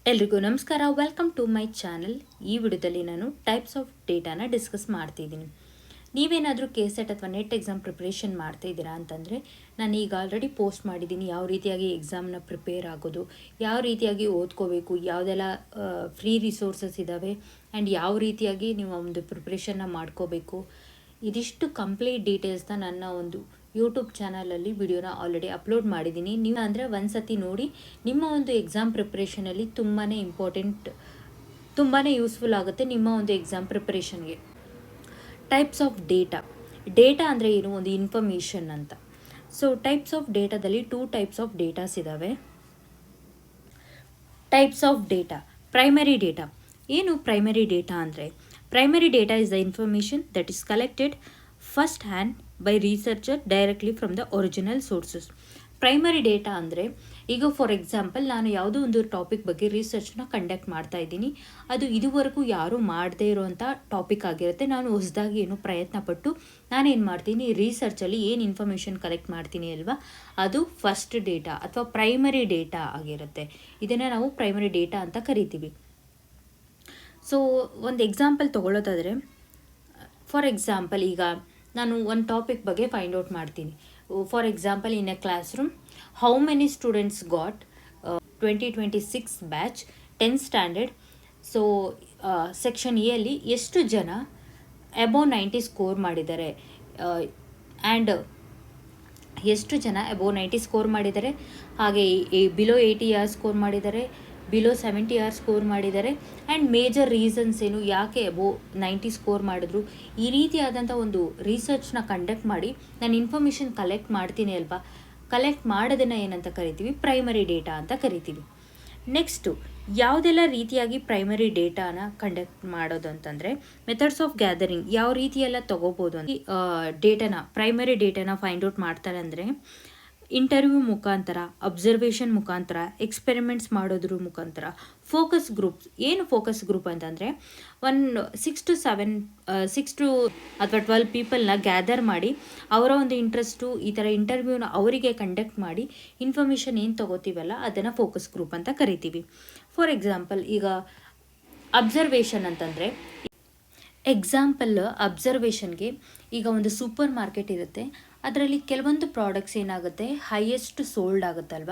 ಎಲ್ರಿಗೂ ನಮಸ್ಕಾರ. Welcome to my channel. ಈ ವಿಡಿಯೋದಲ್ಲಿ ನಾನು ಟೈಪ್ಸ್ ಆಫ್ ಡೇಟಾನ ಡಿಸ್ಕಸ್ ಮಾಡ್ತಿದ್ದೀನಿ. ನೀವೇನಾದರೂ ಕೆಸೆಟ್ ಅಥವಾ ನೆಟ್ ಎಕ್ಸಾಮ್ ಪ್ರಿಪ್ರೇಷನ್ ಮಾಡ್ತಾ ಇದ್ದೀರಾ ಅಂತಂದರೆ ನಾನು ಈಗ ಆಲ್ರೆಡಿ ಪೋಸ್ಟ್ ಮಾಡಿದ್ದೀನಿ. ಯಾವ ರೀತಿಯಾಗಿ ಎಕ್ಸಾಮ್ನ ಪ್ರಿಪೇರ್ ಆಗೋದು, ಯಾವ ರೀತಿಯಾಗಿ ಓದ್ಕೋಬೇಕು, ಯಾವುದೆಲ್ಲ ಫ್ರೀ ರಿಸೋರ್ಸಸ್ ಇದ್ದಾವೆ ಆ್ಯಂಡ್ ಯಾವ ರೀತಿಯಾಗಿ ನೀವು ಒಂದು ಪ್ರಿಪ್ರೇಷನ್ನ ಮಾಡ್ಕೋಬೇಕು, ಇದಿಷ್ಟು ಕಂಪ್ಲೀಟ್ ಡೀಟೇಲ್ಸ್ನ ನನ್ನ ಒಂದು ಯೂಟ್ಯೂಬ್ ಚಾನಲಲ್ಲಿ ವಿಡಿಯೋನ ಆಲ್ರೆಡಿ ಅಪ್ಲೋಡ್ ಮಾಡಿದ್ದೀನಿ. ನೀವು ಅಂದರೆ ಒಂದು ಸತಿ ನೋಡಿ, ನಿಮ್ಮ ಒಂದು ಎಕ್ಸಾಮ್ ಪ್ರಿಪ್ರೇಷನಲ್ಲಿ ತುಂಬಾ ಇಂಪಾರ್ಟೆಂಟ್, ತುಂಬಾ ಯೂಸ್ಫುಲ್ ಆಗುತ್ತೆ ನಿಮ್ಮ ಒಂದು ಎಕ್ಸಾಮ್ ಪ್ರಿಪ್ರೇಷನ್ಗೆ. ಟೈಪ್ಸ್ ಆಫ್ ಡೇಟಾ ಅಂದರೆ ಏನು? ಒಂದು ಇನ್ಫಾರ್ಮೇಷನ್ ಅಂತ. ಸೊ ಟೈಪ್ಸ್ ಆಫ್ ಡೇಟಾದಲ್ಲಿ 2 ಟೈಪ್ಸ್ ಆಫ್ ಡೇಟಾಸ್ ಇದ್ದಾವೆ. Types of data. Primary data. ಏನು ಪ್ರೈಮರಿ ಡೇಟಾ ಅಂದರೆ? Primary data is the information that is collected first hand by researcher directly from the original sources. Primary data ಅಂದರೆ, ಈಗ for example ನಾನು ಯಾವುದೋ ಒಂದು topic ಬಗ್ಗೆ ರಿಸರ್ಚ್ನ conduct ಮಾಡ್ತಾ ಇದ್ದೀನಿ. ಅದು ಇದುವರೆಗೂ ಯಾರೂ ಮಾಡದೇ ಇರೋವಂಥ ಟಾಪಿಕ್ ಆಗಿರುತ್ತೆ. ನಾನು ಹೊಸದಾಗಿ ಏನು ಪ್ರಯತ್ನ ಪಟ್ಟು ನಾನೇನು ಮಾಡ್ತೀನಿ, ರಿಸರ್ಚಲ್ಲಿ ಏನು ಇನ್ಫಾರ್ಮೇಷನ್ ಕಲೆಕ್ಟ್ ಮಾಡ್ತೀನಿ ಅಲ್ವಾ, ಅದು ಫಸ್ಟ್ ಡೇಟಾ ಅಥವಾ ಪ್ರೈಮರಿ ಡೇಟಾ ಆಗಿರುತ್ತೆ. ಇದನ್ನು ನಾವು ಪ್ರೈಮರಿ ಡೇಟಾ ಅಂತ ಕರಿತೀವಿ. ಸೊ ಒಂದು ಎಕ್ಸಾಂಪಲ್ ತೊಗೊಳ್ಳೋದಾದರೆ, ಫಾರ್ ಎಕ್ಸಾಂಪಲ್ ಈಗ ನಾನು ಒಂದು ಟಾಪಿಕ್ ಬಗ್ಗೆ ಫೈಂಡ್ ಔಟ್ ಮಾಡ್ತೀನಿ. For example, in a class room how many students got 2026 batch 10th standard. So section A ಅಲ್ಲಿ ಎಷ್ಟು ಜನ ಅಬೌವ್ 90 ಸ್ಕೋರ್ ಮಾಡಿದ್ದಾರೆ ಆ್ಯಂಡ್ ಎಷ್ಟು ಜನ ಅಬೌವ್ 90 ಸ್ಕೋರ್ ಮಾಡಿದ್ದಾರೆ, ಹಾಗೆ ಬಿಲೋ 80 ಇಯರ್ಸ್ ಸ್ಕೋರ್ ಮಾಡಿದ್ದಾರೆ, ಬಿಲೋ 70 ಇಯರ್ಸ್ ಸ್ಕೋರ್ ಮಾಡಿದ್ದಾರೆ, ಆ್ಯಂಡ್ ಮೇಜರ್ ರೀಸನ್ಸ್ ಏನು, ಯಾಕೆ ಅಬೌವ್ 90 ಸ್ಕೋರ್ ಮಾಡಿದ್ರು. ಈ ರೀತಿಯಾದಂಥ ಒಂದು ರಿಸರ್ಚ್ನ ಕಂಡಕ್ಟ್ ಮಾಡಿ ನಾನು ಇನ್ಫಾರ್ಮೇಷನ್ ಕಲೆಕ್ಟ್ ಮಾಡ್ತೀನಿ ಅಲ್ವಾ. ಕಲೆಕ್ಟ್ ಮಾಡೋದನ್ನು ಏನಂತ ಕರಿತೀವಿ? ಪ್ರೈಮರಿ ಡೇಟಾ ಅಂತ ಕರಿತೀವಿ. ನೆಕ್ಸ್ಟು ಯಾವುದೆಲ್ಲ ರೀತಿಯಾಗಿ ಪ್ರೈಮರಿ ಡೇಟಾನ ಕಂಡಕ್ಟ್ ಮಾಡೋದು ಅಂತಂದರೆ, ಮೆಥಡ್ಸ್ ಆಫ್ ಗ್ಯಾದರಿಂಗ್. ಯಾವ ರೀತಿಯೆಲ್ಲ ತೊಗೋಬೋದು ಅಂತ ಡೇಟಾನ, ಪ್ರೈಮರಿ ಡೇಟಾನ ಫೈಂಡ್ ಔಟ್ ಮಾಡ್ತಾರೆ ಅಂದರೆ, ಇಂಟರ್ವ್ಯೂ ಮುಖಾಂತರ, ಅಬ್ಸರ್ವೇಷನ್ ಮುಖಾಂತರ, ಎಕ್ಸ್ಪೆರಿಮೆಂಟ್ಸ್ ಮಾಡೋದ್ರ ಮುಖಾಂತರ. Focus groups. ಏನು ಫೋಕಸ್ ಗ್ರೂಪ್ ಅಂತಂದರೆ, 6 to 12 ಪೀಪಲ್ನ ಗ್ಯಾದರ್ ಮಾಡಿ ಅವರ ಒಂದು ಇಂಟ್ರೆಸ್ಟು, ಈ ಥರ ಇಂಟರ್ವ್ಯೂನ ಅವರಿಗೆ ಕಂಡಕ್ಟ್ ಮಾಡಿ ಇನ್ಫಾರ್ಮೇಷನ್ ಏನು ತೊಗೋತೀವಲ್ಲ ಅದನ್ನು ಫೋಕಸ್ ಗ್ರೂಪ್ ಅಂತ ಕರಿತೀವಿ. ಫಾರ್ ಎಕ್ಸಾಂಪಲ್, ಈಗ ಅಬ್ಸರ್ವೇಷನ್ ಅಂತಂದರೆ, ಎಕ್ಸಾಂಪಲ್ ಅಬ್ಸರ್ವೇಷನ್ಗೆ, ಈಗ ಒಂದು ಸೂಪರ್ ಮಾರ್ಕೆಟ್ ಇರುತ್ತೆ, ಅದರಲ್ಲಿ ಕೆಲವೊಂದು ಪ್ರಾಡಕ್ಟ್ಸ್ ಏನಾಗುತ್ತೆ, ಹೈಯೆಸ್ಟ್ ಸೋಲ್ಡ್ ಆಗುತ್ತಲ್ವ,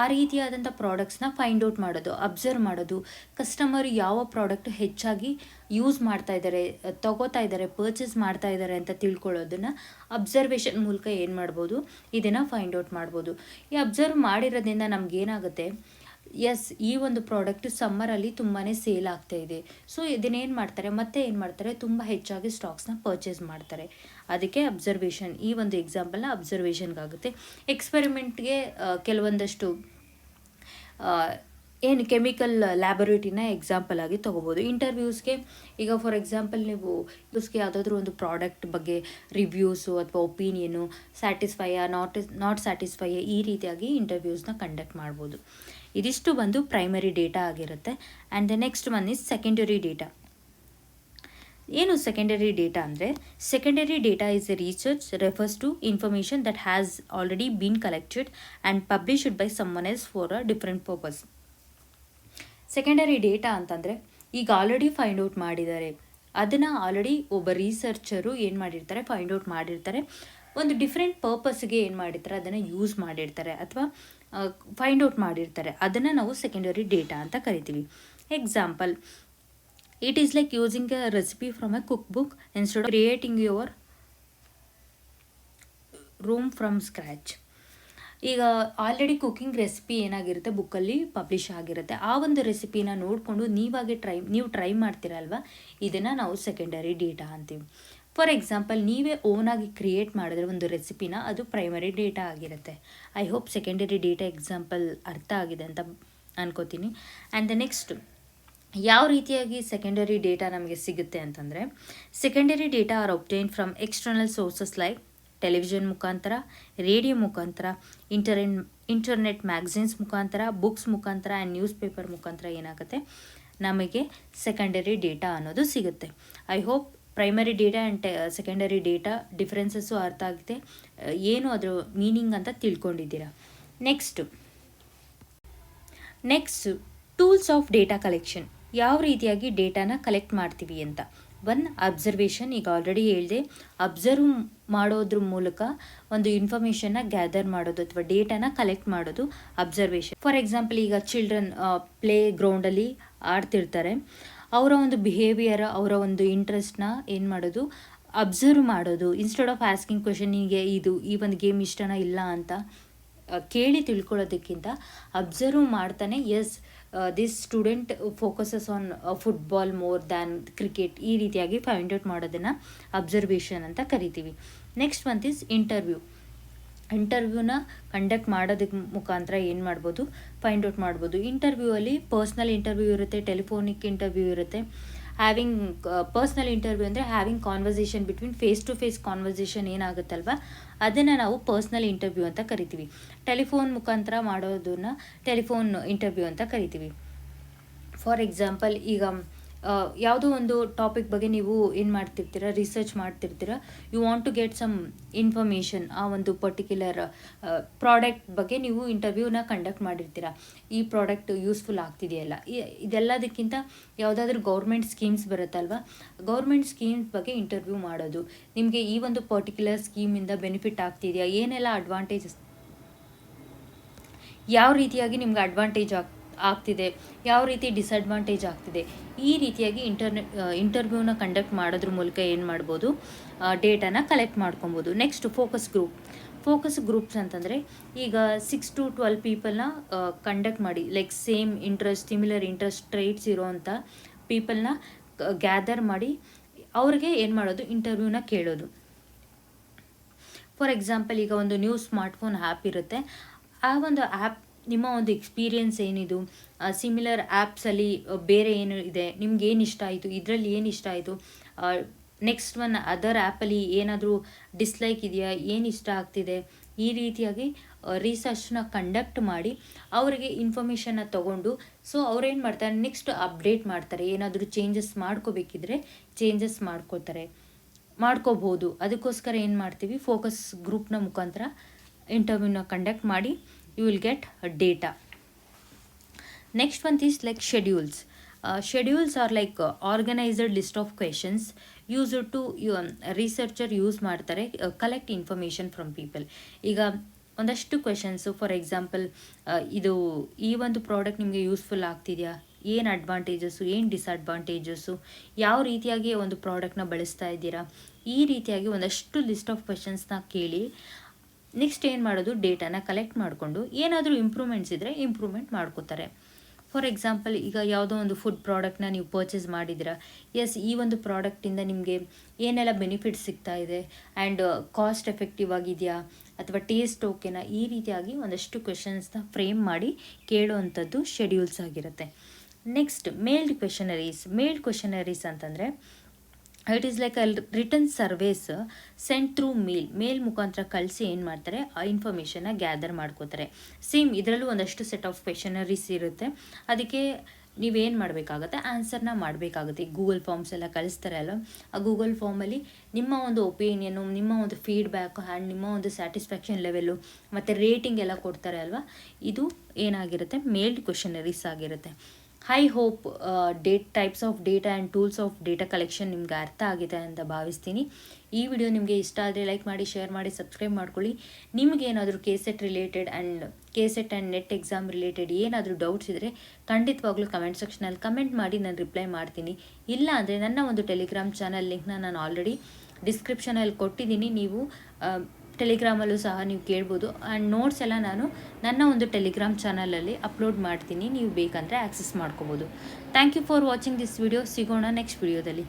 ಆ ರೀತಿಯಾದಂಥ ಪ್ರಾಡಕ್ಟ್ಸ್ನ ಫೈಂಡ್ ಔಟ್ ಮಾಡೋದು, ಅಬ್ಸರ್ವ್ ಮಾಡೋದು. ಕಸ್ಟಮರ್ ಯಾವ ಪ್ರಾಡಕ್ಟ್ ಹೆಚ್ಚಾಗಿ ಯೂಸ್ ಮಾಡ್ತಾ ಇದ್ದಾರೆ, ತಗೋತಾ ಇದ್ದಾರೆ, ಪರ್ಚೇಸ್ ಮಾಡ್ತಾ ಇದ್ದಾರೆ ಅಂತ ತಿಳ್ಕೊಳ್ಳೋದನ್ನು ಅಬ್ಸರ್ವೇಷನ್ ಮೂಲಕ ಏನು ಮಾಡ್ಬೋದು, ಇದನ್ನು ಫೈಂಡ್ ಔಟ್ ಮಾಡ್ಬೋದು. ಈ ಅಬ್ಸರ್ವ್ ಮಾಡಿರೋದ್ರಿಂದ ನಮಗೇನಾಗುತ್ತೆ, ಎಸ್, ಈ ಒಂದು ಪ್ರಾಡಕ್ಟ್ ಸಮ್ಮರಲ್ಲಿ ತುಂಬಾ ಸೇಲ್ ಆಗ್ತಾ ಇದೆ, ಸೊ ಇದನ್ನೇನು ಮಾಡ್ತಾರೆ, ಮತ್ತೆ ಏನು ಮಾಡ್ತಾರೆ, ತುಂಬ ಹೆಚ್ಚಾಗಿ ಸ್ಟಾಕ್ಸ್ನ ಪರ್ಚೇಸ್ ಮಾಡ್ತಾರೆ. ಅದಕ್ಕೆ ಅಬ್ಸರ್ವೇಷನ್, ಈ ಒಂದು ಎಕ್ಸಾಂಪಲ್ನ ಅಬ್ಸರ್ವೇಷನ್ಗಾಗುತ್ತೆ. ಎಕ್ಸ್ಪೆರಿಮೆಂಟ್ಗೆ ಕೆಲವೊಂದಷ್ಟು ಏನು ಕೆಮಿಕಲ್ ಲ್ಯಾಬೊರೇಟರಿನ ಎಕ್ಸಾಂಪಲ್ ಆಗಿ ತೊಗೋಬೋದು. ಇಂಟರ್ವ್ಯೂಸ್ಗೆ, ಈಗ ಫಾರ್ ಎಕ್ಸಾಂಪಲ್ ನೀವು ಯೂಸ್ಗೆ ಯಾವುದಾದ್ರೂ ಒಂದು ಪ್ರಾಡಕ್ಟ್ ಬಗ್ಗೆ ರಿವ್ಯೂಸು ಅಥವಾ ಒಪಿನಿಯನು, ಸ್ಯಾಟಿಸ್ಫೈಯ, ನಾಟ್ ಸ್ಯಾಟಿಸ್ಫೈಯ, ಈ ರೀತಿಯಾಗಿ ಇಂಟರ್ವ್ಯೂಸ್ನ ಕಂಡಕ್ಟ್ ಮಾಡ್ಬೋದು. ಇದಿಷ್ಟು ಬಂದು ಪ್ರೈಮರಿ ಡೇಟಾ ಆಗಿರುತ್ತೆ. And the next one is secondary data. ಏನು ಸೆಕೆಂಡರಿ ಡೇಟಾ ಅಂದರೆ, secondary data is a research refers to information that has already been collected and published by someone else for a different purpose. Secondary data ಅಂತಂದರೆ, ಈಗ already find out ಮಾಡಿದ್ದಾರೆ, ಅದನ್ನು already ಒಬ್ಬ ರಿಸರ್ಚರು ಏನು ಮಾಡಿರ್ತಾರೆ, find out ಮಾಡಿರ್ತಾರೆ, ಒಂದು ಡಿಫ್ರೆಂಟ್ ಪರ್ಪಸ್ಗೆ ಏನು ಮಾಡಿರ್ತಾರೆ, ಅದನ್ನು ಯೂಸ್ ಮಾಡಿರ್ತಾರೆ ಅಥವಾ ಫೈಂಡ್ ಔಟ್ ಮಾಡಿರ್ತಾರೆ. ಅದನ್ನು ನಾವು ಸೆಕೆಂಡರಿ ಡೇಟಾ ಅಂತ ಕರಿತೀವಿ. Example, it is like using a recipe from a cook book instead of creating your room from scratch. ಈಗ ಆಲ್ರೆಡಿ ಕುಕಿಂಗ್ ರೆಸಿಪಿ ಏನಾಗಿರುತ್ತೆ, ಬುಕ್ಕಲ್ಲಿ ಪಬ್ಲಿಷ್ ಆಗಿರುತ್ತೆ, ಆ ಒಂದು ರೆಸಿಪಿನ ನೋಡಿಕೊಂಡು ನೀವು ಟ್ರೈ ಮಾಡ್ತೀರಲ್ವ, ಇದನ್ನು ನಾವು ಸೆಕೆಂಡರಿ ಡೇಟಾ ಅಂತೀವಿ. ಫಾರ್ ಎಕ್ಸಾಂಪಲ್, ನೀವೇ ಓನಾಗಿ ಕ್ರಿಯೇಟ್ ಮಾಡಿದ್ರೆ ಒಂದು ರೆಸಿಪಿನ, ಅದು ಪ್ರೈಮರಿ ಡೇಟಾ ಆಗಿರುತ್ತೆ. I hope secondary data example ಅರ್ಥ ಆಗಿದೆ ಅಂತ ಅನ್ಕೋತೀನಿ. ಆ್ಯಂಡ್ ದ ನೆಕ್ಸ್ಟ್, ಯಾವ ರೀತಿಯಾಗಿ ಸೆಕೆಂಡರಿ ಡೇಟಾ ನಮಗೆ ಸಿಗುತ್ತೆ ಅಂತಂದರೆ, secondary data are obtain from external sources like television ಮುಖಾಂತರ, ರೇಡಿಯೋ ಮುಖಾಂತರ, ಇಂಟರ್ನೆಟ್ ಮ್ಯಾಗಝಿನ್ಸ್ ಮುಖಾಂತರ, ಬುಕ್ಸ್ ಮುಖಾಂತರ ಆ್ಯಂಡ್ ನ್ಯೂಸ್ ಪೇಪರ್ ಮುಖಾಂತರ ಏನಾಗುತ್ತೆ, ನಮಗೆ ಸೆಕೆಂಡರಿ ಡೇಟಾ ಅನ್ನೋದು ಸಿಗುತ್ತೆ. I hope primary data and secondary data differences ಅರ್ಥ ಆಗಿದೆ, ಏನು ಅದರ ಮೀನಿಂಗ್ ಅಂತ ತಿಳ್ಕೊಂಡಿದ್ದೀರಾ. Next tools of data collection, ಯಾವ ರೀತಿಯಾಗಿ ಡೇಟಾನ ಕಲೆಕ್ಟ್ ಮಾಡ್ತೀವಿ ಅಂತ. ಒನ್, ಅಬ್ಸರ್ವೇಷನ್, ಈಗ ಆಲ್ರೆಡಿ ಹೇಳಿದೆ, ಅಬ್ಸರ್ವ್ ಮಾಡೋದ್ರ ಮೂಲಕ ಒಂದು ಇನ್ಫಾರ್ಮೇಷನ್ನ ಗ್ಯಾದರ್ ಮಾಡೋದು ಅಥವಾ ಡೇಟಾನ ಕಲೆಕ್ಟ್ ಮಾಡೋದು ಅಬ್ಸರ್ವೇಷನ್. ಫಾರ್ ಎಕ್ಸಾಂಪಲ್, ಈಗ ಚಿಲ್ಡ್ರನ್ ಪ್ಲೇ ಗ್ರೌಂಡಲ್ಲಿ ಆಡ್ತಿರ್ತಾರೆ, ಅವರ ಒಂದು ಬಿಹೇವಿಯರ್, ಅವರ ಒಂದು ಇಂಟ್ರೆಸ್ಟ್ನ ಏನು ಮಾಡೋದು, ಅಬ್ಸರ್ವ್ ಮಾಡೋದು. ಇನ್ಸ್ಟೆಡ್ ಆಫ್ ಆಸ್ಕಿಂಗ್ ಕ್ವೆಶನ್, ಹೀಗೆ ಈ ಒಂದು ಗೇಮ್ ಇಷ್ಟನಾ ಇಲ್ಲ ಅಂತ ಕೇಳಿ ತಿಳ್ಕೊಳ್ಳೋದಕ್ಕಿಂತ ಅಬ್ಸರ್ವ್ ಮಾಡ್ತಾನೆ, as this student focuses on football more than cricket, ಈ ರೀತಿಯಾಗಿ ಫೈಂಡ್ ಔಟ್ ಮಾಡೋದನ್ನು ಅಬ್ಸರ್ವೇಷನ್ ಅಂತ ಕರಿತೀವಿ. ನೆಕ್ಸ್ಟ್ ಒನ್ ಈಸ್ ಇಂಟರ್ವ್ಯೂನ ಕಂಡಕ್ಟ್ ಮಾಡೋದಕ್ಕೆ ಮುಖಾಂತರ ಏನು ಮಾಡ್ಬೋದು, ಫೈಂಡ್ ಔಟ್ ಮಾಡ್ಬೋದು. ಇಂಟರ್ವ್ಯೂ ಅಲ್ಲಿ ಪರ್ಸ್ನಲ್ ಇಂಟರ್ವ್ಯೂ ಇರುತ್ತೆ, ಟೆಲಿಫೋನಿಕ್ ಇಂಟರ್ವ್ಯೂ ಇರುತ್ತೆ. ಹ್ಯಾವಿಂಗ್ ಪರ್ಸ್ನಲ್ ಇಂಟರ್ವ್ಯೂ ಅಂದರೆ having conversation between face to face conversation ಏನಾಗುತ್ತಲ್ವ, ಅದನ್ನು ನಾವು ಪರ್ಸ್ನಲ್ ಇಂಟರ್ವ್ಯೂ ಅಂತ ಕರಿತೀವಿ. ಟೆಲಿಫೋನ್ ಮುಖಾಂತರ ಮಾಡೋದನ್ನ ಟೆಲಿಫೋನ್ ಇಂಟರ್ವ್ಯೂ ಅಂತ ಕರಿತೀವಿ. ಫಾರ್ ಎಕ್ಸಾಂಪಲ್, ಈಗ ಯಾವುದೋ ಒಂದು ಟಾಪಿಕ್ ಬಗ್ಗೆ ನೀವು ಏನು ಮಾಡ್ತಿರ್ತೀರ, ರಿಸರ್ಚ್ ಮಾಡ್ತಿರ್ತೀರ, you want to get some information, ಆ ಒಂದು ಪರ್ಟಿಕ್ಯುಲರ್ ಪ್ರಾಡಕ್ಟ್ ಬಗ್ಗೆ ನೀವು ಇಂಟರ್ವ್ಯೂನ ಕಂಡಕ್ಟ್ ಮಾಡಿರ್ತೀರ. ಈ ಪ್ರಾಡಕ್ಟ್ ಯೂಸ್ಫುಲ್ ಆಗ್ತಿದೆಯಲ್ಲ, ಇದೆಲ್ಲದಕ್ಕಿಂತ ಯಾವುದಾದ್ರೂ ಗೌರ್ಮೆಂಟ್ ಸ್ಕೀಮ್ಸ್ ಬರುತ್ತಲ್ವ, ಗೌರ್ಮೆಂಟ್ ಸ್ಕೀಮ್ಸ್ ಬಗ್ಗೆ ಇಂಟರ್ವ್ಯೂ ಮಾಡೋದು. ನಿಮಗೆ ಈ ಒಂದು ಪರ್ಟಿಕ್ಯುಲರ್ ಸ್ಕೀಮಿಂದ ಬೆನಿಫಿಟ್ ಆಗ್ತಿದೆಯಾ, ಏನೆಲ್ಲ ಅಡ್ವಾಂಟೇಜಸ್, ಯಾವ ರೀತಿಯಾಗಿ ನಿಮ್ಗೆ ಅಡ್ವಾಂಟೇಜ್ ಆಗ್ತಿದೆ, ಯಾವ ರೀತಿ ಡಿಸಡ್ವಾಂಟೇಜ್ ಆಗ್ತಿದೆ, ಈ ರೀತಿಯಾಗಿ ಇಂಟರ್ವ್ಯೂನ ಕಂಡಕ್ಟ್ ಮಾಡೋದ್ರ ಮೂಲಕ ಏನು ಮಾಡ್ಬೋದು, ಡೇಟಾನ ಕಲೆಕ್ಟ್ ಮಾಡ್ಕೊಬೋದು. ನೆಕ್ಸ್ಟ್, ಫೋಕಸ್ ಗ್ರೂಪ್ಸ್ ಅಂತಂದರೆ, ಈಗ 6 to 12 ಪೀಪಲ್ನ ಕಂಡಕ್ಟ್ ಮಾಡಿ, like same interest, similar interest traits ಇರೋವಂಥ ಪೀಪಲ್ನ ಗ್ಯಾದರ್ ಮಾಡಿ ಅವ್ರಿಗೆ ಏನು ಮಾಡೋದು, ಇಂಟರ್ವ್ಯೂನ ಕೇಳೋದು. ಫಾರ್ ಎಕ್ಸಾಂಪಲ್, ಈಗ ಒಂದು ನ್ಯೂ ಸ್ಮಾರ್ಟ್ಫೋನ್ ಆ್ಯಪ್ ಇರುತ್ತೆ, ಆ ಒಂದು ಆ್ಯಪ್ ನಿಮ್ಮ ಒಂದು ಎಕ್ಸ್ಪೀರಿಯನ್ಸ್ ಏನಿದು, ಸಿಮಿಲರ್ ಆ್ಯಪ್ಸಲ್ಲಿ ಬೇರೆ ಏನು ಇದೆ, ನಿಮ್ಗೆ ಏನು ಇಷ್ಟ ಆಯಿತು, ಇದರಲ್ಲಿ ಏನು ಇಷ್ಟ ಆಯಿತು, ನೆಕ್ಸ್ಟ್ ಒನ್ ಅದರ್ ಆ್ಯಪಲ್ಲಿ ಏನಾದರೂ ಡಿಸ್ಲೈಕ್ ಇದೆಯಾ, ಏನು ಇಷ್ಟ ಆಗ್ತಿದೆ, ಈ ರೀತಿಯಾಗಿ ರಿಸರ್ಚ್ನ ಕಂಡಕ್ಟ್ ಮಾಡಿ ಅವರಿಗೆ ಇನ್ಫಾರ್ಮೇಷನ್ನ ತೊಗೊಂಡು, ಸೊ ಅವ್ರೇನು ಮಾಡ್ತಾರೆ, ನೆಕ್ಸ್ಟ್ ಅಪ್ಡೇಟ್ ಮಾಡ್ತಾರೆ. ಏನಾದರೂ ಚೇಂಜಸ್ ಮಾಡ್ಕೋಬೇಕಿದ್ರೆ ಚೇಂಜಸ್ ಮಾಡ್ಕೋಬೋದು. ಅದಕ್ಕೋಸ್ಕರ ಏನು ಮಾಡ್ತೀವಿ, ಫೋಕಸ್ ಗ್ರೂಪ್ನ ಮುಖಾಂತರ ಇಂಟರ್ವ್ಯೂನ ಕಂಡಕ್ಟ್ ಮಾಡಿ you will get data. Next one is like schedules. Schedules are like organized list of questions used to researcher use ಮಾಡ್ತಾರೆ collect information from people. ಈಗ ಒಂದಷ್ಟು ಕ್ವೆಶನ್ಸು, ಫಾರ್ ಎಕ್ಸಾಂಪಲ್, ಈ ಒಂದು ಪ್ರಾಡಕ್ಟ್ ನಿಮಗೆ ಯೂಸ್ಫುಲ್ ಆಗ್ತಿದೆಯಾ, ಏನು ಅಡ್ವಾಂಟೇಜಸ್ಸು, ಏನು ಡಿಸಡ್ವಾಂಟೇಜಸ್ಸು, ಯಾವ ರೀತಿಯಾಗಿ ಒಂದು ಪ್ರಾಡಕ್ಟ್ನ ಬಳಸ್ತಾ ಇದ್ದೀರಾ, ಈ ರೀತಿಯಾಗಿ ಒಂದಷ್ಟು ಲಿಸ್ಟ್ ಆಫ್ ಕ್ವೆಶನ್ಸ್ನ ಕೇಳಿ ನೆಕ್ಸ್ಟ್ ಏನು ಮಾಡೋದು, ಡೇಟಾನ ಕಲೆಕ್ಟ್ ಮಾಡಿಕೊಂಡು ಏನಾದರೂ ಇಂಪ್ರೂವ್ಮೆಂಟ್ಸ್ ಇದ್ದರೆ ಇಂಪ್ರೂವ್ಮೆಂಟ್ ಮಾಡ್ಕೋತಾರೆ. ಫಾರ್ ಎಕ್ಸಾಂಪಲ್, ಈಗ ಯಾವುದೋ ಒಂದು ಫುಡ್ ಪ್ರಾಡಕ್ಟ್ನ ನೀವು ಪರ್ಚೇಸ್ ಮಾಡಿದ್ದೀರಾ, ಎಸ್ ಈ ಒಂದು ಪ್ರಾಡಕ್ಟಿಂದ ನಿಮಗೆ ಏನೆಲ್ಲ ಬೆನಿಫಿಟ್ಸ್ ಸಿಗ್ತಾ ಇದೆ, ಆ್ಯಂಡ್ ಕಾಸ್ಟ್ ಎಫೆಕ್ಟಿವ್ ಆಗಿದೆಯಾ ಅಥವಾ ಟೇಸ್ಟ್ ಓಕೆನಾ, ಈ ರೀತಿಯಾಗಿ ಒಂದಷ್ಟು ಕ್ವೆಶನ್ಸ್ನ ಫ್ರೇಮ್ ಮಾಡಿ ಕೇಳೋವಂಥದ್ದು ಶೆಡ್ಯೂಲ್ಸ್ ಆಗಿರುತ್ತೆ. ನೆಕ್ಸ್ಟ್, ಮೇಲ್ಡ್ ಕ್ವೆಶನರೀಸ್ ಅಂತಂದರೆ, it is like return surveys sent through mail ಮುಖಾಂತರ ಕಳಿಸಿ ಏನು ಮಾಡ್ತಾರೆ, ಆ ಇನ್ಫಾರ್ಮೇಷನ್ನ ಗ್ಯಾದರ್ ಮಾಡ್ಕೋತಾರೆ. ಸೇಮ್ ಇದರಲ್ಲೂ ಒಂದಷ್ಟು ಸೆಟ್ ಆಫ್ ಕ್ವೆಶನರೀಸ್ ಇರುತ್ತೆ, ಅದಕ್ಕೆ ನೀವೇನು ಮಾಡಬೇಕಾಗುತ್ತೆ, ಆನ್ಸರ್ನ ಮಾಡಬೇಕಾಗುತ್ತೆ. ಗೂಗಲ್ ಫಾರ್ಮ್ಸ್ ಎಲ್ಲ ಕಳಿಸ್ತಾರೆ ಅಲ್ಲ, ಆ ಗೂಗಲ್ ಫಾರ್ಮಲ್ಲಿ ನಿಮ್ಮ ಒಂದು ಒಪಿನಿಯನ್ನು, ನಿಮ್ಮ ಒಂದು ಫೀಡ್ಬ್ಯಾಕ್ ಆ್ಯಂಡ್ ನಿಮ್ಮ ಒಂದು ಸ್ಯಾಟಿಸ್ಫ್ಯಾಕ್ಷನ್ ಲೆವೆಲ್ಲು ಮತ್ತು ರೇಟಿಂಗ್ ಎಲ್ಲ ಕೊಡ್ತಾರೆ ಅಲ್ವಾ, ಇದು ಏನಾಗಿರುತ್ತೆ, ಮೇಲ್ಡ್ ಕ್ವೆಶನರೀಸ್ ಆಗಿರುತ್ತೆ. I hope types of data and tools of data collection ನಿಮ್ಗೆ ಅರ್ಥ ಆಗಿದೆ ಅಂತ ಭಾವಿಸ್ತೀನಿ. ಈ ವಿಡಿಯೋ ನಿಮಗೆ ಇಷ್ಟ ಆದರೆ ಲೈಕ್ ಮಾಡಿ, ಶೇರ್ ಮಾಡಿ, ಸಬ್ಸ್ಕ್ರೈಬ್ ಮಾಡ್ಕೊಳ್ಳಿ. ನಿಮಗೇನಾದರೂ KSET related and net exam related ಏನಾದರೂ ಡೌಟ್ಸ್ ಇದ್ದರೆ ಖಂಡಿತವಾಗ್ಲೂ ಕಮೆಂಟ್ ಸೆಕ್ಷನಲ್ಲಿ ಕಮೆಂಟ್ ಮಾಡಿ, ನಾನು ರಿಪ್ಲೈ ಮಾಡ್ತೀನಿ. ಇಲ್ಲ ಅಂದರೆ ನನ್ನ ಒಂದು ಟೆಲಿಗ್ರಾಮ್ ಚಾನಲ್ ಲಿಂಕ್ನ ನಾನು ಆಲ್ರೆಡಿ ಡಿಸ್ಕ್ರಿಪ್ಷನಲ್ಲಿ ಕೊಟ್ಟಿದ್ದೀನಿ, ನೀವು ಟೆಲಿಗ್ರಾಮಲ್ಲೂ ಸಹ ನೀವು ಕೇಳ್ಬೋದು. ಆ್ಯಂಡ್ ನೋಟ್ಸ್ ಎಲ್ಲ ನಾನು ನನ್ನ ಒಂದು ಟೆಲಿಗ್ರಾಮ್ ಚಾನಲಲ್ಲಿ ಅಪ್ಲೋಡ್ ಮಾಡ್ತೀನಿ, ನೀವು ಬೇಕಂದರೆ ಆಕ್ಸೆಸ್ ಮಾಡ್ಕೋಬೋದು. Thank you for watching this video. ಸಿಗೋಣ ನೆಕ್ಸ್ಟ್ ವಿಡಿಯೋದಲ್ಲಿ.